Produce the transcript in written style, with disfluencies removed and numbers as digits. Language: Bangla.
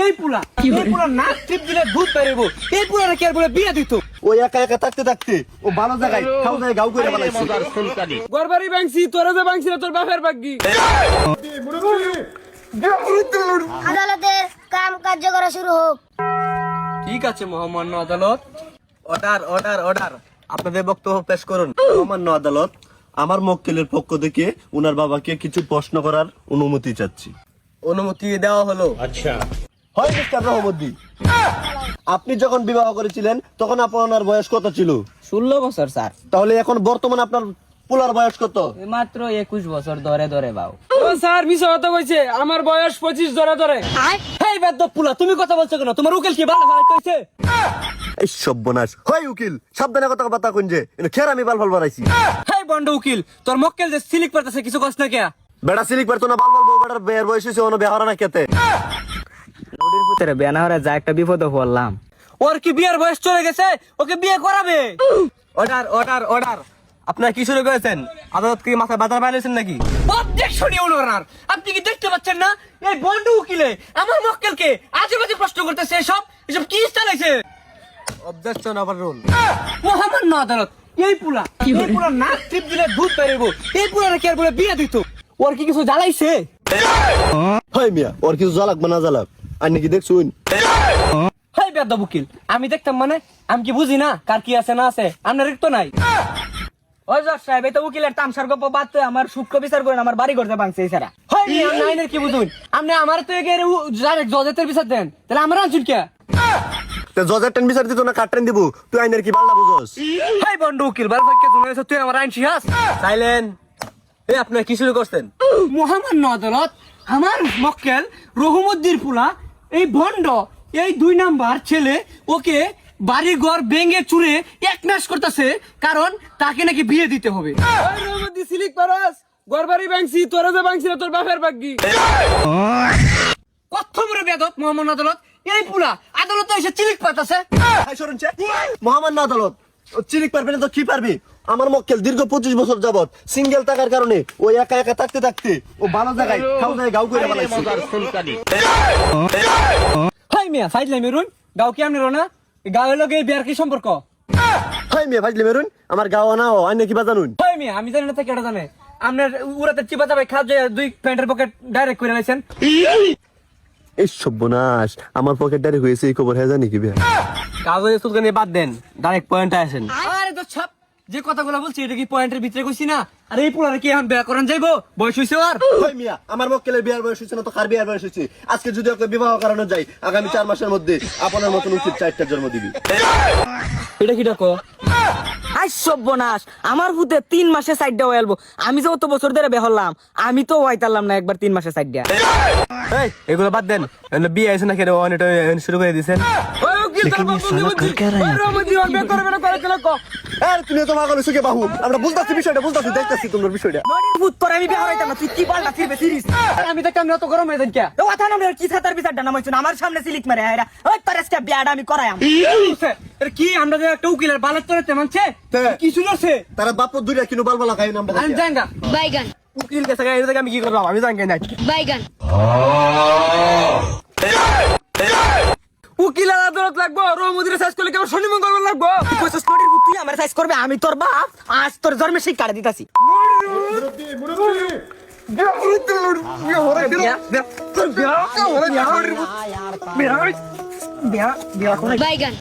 এই পুলা নাক টিপ দিলে ভূত বেরোবো। এই পুলা কি আর বলে বিয়ে দিত? ওই একা একা থাকতে থাকতে ও ভালো জায়গায় খাও জায়গায় গাও করে বানাইছে। গরবারি ভাঙছি, তোরা যে ভাঙছি না তোর বাপের ভাগ্যি। আদালতের কাম কার্য করা শুরু হোক। ঠিক আছে মহামান্য আদালত। অর্ডার অর্ডার অর্ডার, আপনাদের বক্তব্য পেশ করুন। মহামান্য আদালত, আমার মক্কেলের পক্ষ থেকে উনার বাবাকে কিছু প্রশ্ন করার অনুমতি চাচ্ছি। অনুমতি দেওয়া হলো। আচ্ছা, হয় মিস্টার রহমদ্দি, আপনি যখন বিবাহ করেছিলেন তখন আপনার বয়স কত ছিল? 16 বছর স্যার। তাহলে এখন বর্তমান আপনার পোলার বয়স কত? মাত্র 21 বছর ধরে ধরে বাউ। ও স্যার মিছা কথা কইছে, আমার বয়স 25 ধরে। এই বেদ্য পুলা, তুমি কথা বলছো কেন? তোমার উকিল কি বাল ফালাই কইছে? এই সর্বনাশ, হয় উকিল সাবধানে কথা কোন যে খের আমি বাল ফাল বাড়াইছি। হেই বন্ড উকিল, তোর মক্কেল যে সিলিক পারতেছে কিছু কষ্ট না কে? বেড়া সিলিক পারতো না, বাল ফাল বউ বেড়ার বের বয়স হয়েছে অন্য বেহারা না কেতে। নদীর ভিতরে বেনা হরে যা একটা বিপদ পড়লাম। ওর কি বিয়ের বয়স চলে গেছে? ওকে বিয়ে করাবে? Order order order. আপনারা কি শুরু করেছেন? আদালত কি মাথায় বাজার বানিয়েছেন নাকি? Objection your honour. আপনি কি দেখতে পাচ্ছেন না এই বন্ড উকিলে আমার মক্কেলকে আজেবাজে প্রশ্ন করতেছে? এসব কি চালাইছে? Objection over rule. মহামান্য আদালত, এই পুলা নাক টিপ দিলে ভূত বেরোবো। এই পুলা কি আর বলে বিয়ে দিত? ওর কি কিছু জ্বালাইছে? হয় মিয়া, ওর কিছু জ্বালাক বা না জ্বালাক আর নাকি দেখছুন? হাই বেদ্য উকিল, আমি দেখতাম মানে আমি কি বুঝি না কার কি আছে না আছে? আপনার তো নাই। ওই জজ সাহেব, এই তো উকিলের তামসার গপ্প বাদ তো আমার সূক্ষ্ম বিচার করেন, আমার বাড়ি করতে ভাঙছে এই ছাড়া। হয় নি আমি আইনের কি বুঝুন? আপনি আমার তো এগের জজের বিচার দেন, তাহলে আমার আনছুন কে? জজের ট্রেন বিচার দিত না কার ট্রেন দিব? তুই আইনের কি বাল্লা বুঝস? হাই বন্ড উকিল, বাল ফাক্কে শুনে তুই আমার আইন শিখাস? সাইলেন্ট। এই আপনি কি শুরু করছেন? মহামান্য আদালত, আমার মক্কেল রহমদ্দির পুলা এই ভন্ড এই 2 নাম্বার ছেলে ওকে বাড়ি ঘর ভেঙে চুরে একনাশ করতেছে, কারণ তাকে নাকি বিয়ে দিতে হবে। রহমদ্দি সিলিক পারাস, গরবারি ভাঙছি, তোরা যে ভাঙছি না তোর বাপের ভাগ্যি। কত বড় বেদব মহামান্য আদালত, এই পুলা আদালত এসে চিলিক পাতাছে। মহামান্য আদালত, চিলিক পারবে না তো কি পারবি? আমার মক্কেল দীর্ঘ 25 বছর যাবত সিঙ্গেল থাকার কারণে ওই একা একা থাকতে থাকতে ও ভালো জায়গায় খাও জায়গায় গাও করে বানাইছে। হাই মিয়া ফাইজলাই মেরুন, গাও কি আপনি রোনা? গাওয়ের লগে বিয়ার কি সম্পর্ক? হাই মিয়া ভাজলি মেরুন, আমার গাও না ও আইনে কি বাজানুন? হাই মিয়া আমি জানি না তো কেটা জানে। আপনার উড়াতে চিপা চাপাই খাওয়া যায় 2 প্যান্টের পকেট ডাইরেক্ট করে লাইছেন। এই সর্বনাশ, আমার পকেট ডারি হয়েছে এই খবর হ্যাঁ জানি কি বে? কাগজে সুলকানি বাদ দেন, ডাইরেক্ট পয়েন্টে আসেন। আরে তো ছাপ, যে কথাগুলো বলছি এটা কি পয়েন্টের ভিতরে কইছি না? আর এই পুলারে কি এখন বিয়া করান যাইবো? বয়স হইছে আর? হাই মিয়া, আমার মক্কেলের বিয়ার বয়স হয়েছে না তো কার বিয়ার বয়স হয়েছে? আজকে যদি ওকে বিবাহ করানো যায় আগামী 4 মাসের মধ্যে আপনার মতন উচিত 4টা জন্ম দিবি। এটা কি ডাকো? আই সর্বনাশ, আমার ভূতে 3 মাসে সাইডটা হইলবো। আমি যে অত বছর ধরে বেহলাম, আমি তো হইতালাম না একবার 3 মাসে সাইডটা। এই এগুলো বাদ দেন, বিয়ে আইছে না কেন এটা শুরু করে দিয়েছেন? ওই উকিল তোর বাপ বন্ধু রহমদ্দি ওর বিয়ে করবে না করে চলে কো। আরে তুমি তো পাগল হইছো কে বাহু? আমরা বুঝতাছি বিষয়টা, বুঝতাছি দেখতাছি তোমার বিষয়টা। নদীর ভূত তোর আমি বিয়ে হইতাম না, তুই কি পাল্টা ফিরবে সিরিজ? আমি তো কেমন এত গরম হয়ে যান কে? ও কথা না কি ছাতার বিচারটা নাম হইছ না, আমার সামনে সিলিক মারে আইরা। ওই তোর আজকে বিয়াটা আমি করায়াম। এর কি আমরা যে একটা উকিলের বালত করে তেমানছে কি শুনছে? তারা বাপর দুইটা কিনো বালবালা খাই নাম আমি জাঙ্গা বাইগান উকিল কাছে গায় এটা আমি কি করব? আমি জাঙ্গা না বাইগান উকিল আর আদালত লাগবো, রহমদ্দির সাইজ করলে কেমন শনি মঙ্গল লাগবো? কইছস নদীর ভূত তুই আমার সাইজ করবে, আমি তোর বাপ আজ তোর জন্মে সেই কাটে দিতাছি। বাইগান